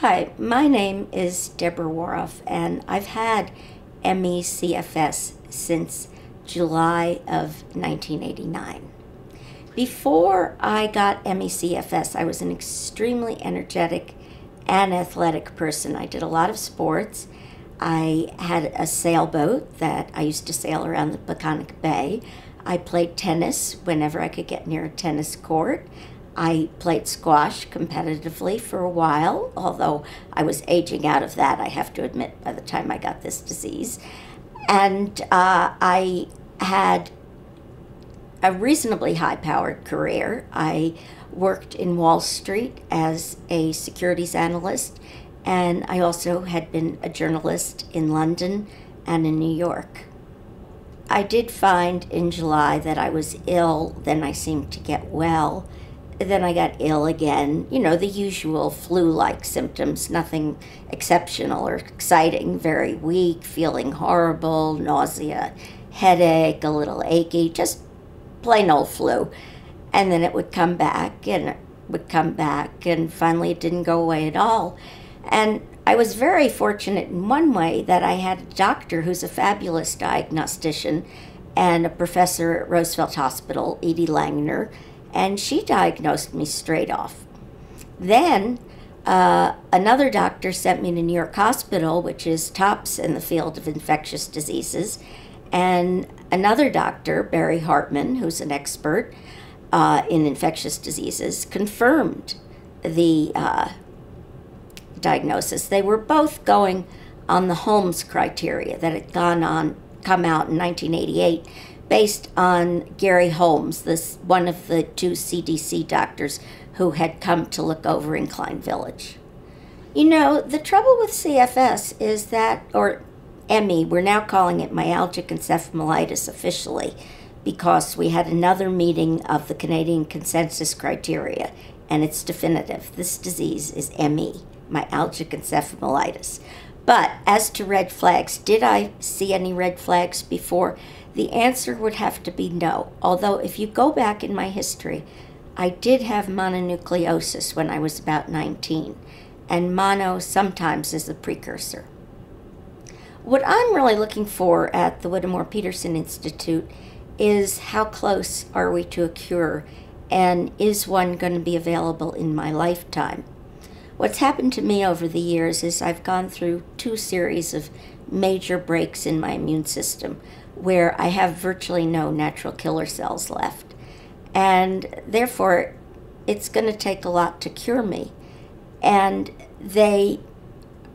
Hi, my name is Deborah Waroff, and I've had MECFS since July of 1989. Before I got MECFS, I was an extremely energetic and athletic person. I did a lot of sports. I had a sailboat that I used to sail around the Peconic Bay. I played tennis whenever I could get near a tennis court. I played squash competitively for a while, although I was aging out of that, I have to admit, by the time I got this disease. And I had a reasonably high-powered career. I worked in Wall Street as a securities analyst, and I also had been a journalist in London and in New York. I did find in July that I was ill, then I seemed to get well. Then I got ill again, you know, the usual flu-like symptoms, nothing exceptional or exciting, very weak, feeling horrible, nausea, headache, a little achy, just plain old flu. And then it would come back, and it would come back, and finally it didn't go away at all. And I was very fortunate in one way that I had a doctor who's a fabulous diagnostician and a professor at Roosevelt Hospital, Edie Langner, and she diagnosed me straight off. Then another doctor sent me to New York Hospital, which is tops in the field of infectious diseases, and another doctor, Barry Hartman, who's an expert in infectious diseases, confirmed the diagnosis. They were both going on the Holmes Criteria that had come out in 1988, based on Gary Holmes, one of the two CDC doctors who had come to look over Incline Village. You know, the trouble with CFS is that, or ME, we're now calling it myalgic encephalomyelitis officially, because we had another meeting of the Canadian consensus criteria, and it's definitive. This disease is ME, myalgic encephalomyelitis. But as to red flags, did I see any red flags before? The answer would have to be no, although if you go back in my history, I did have mononucleosis when I was about 19, and mono sometimes is a precursor. What I'm really looking for at the Whittemore Peterson Institute is how close are we to a cure, and is one going to be available in my lifetime? What's happened to me over the years is I've gone through two series of major breaks in my immune system where I have virtually no natural killer cells left. And therefore, it's going to take a lot to cure me. And they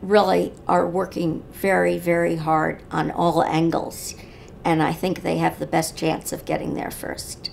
really are working very, very hard on all angles. And I think they have the best chance of getting there first.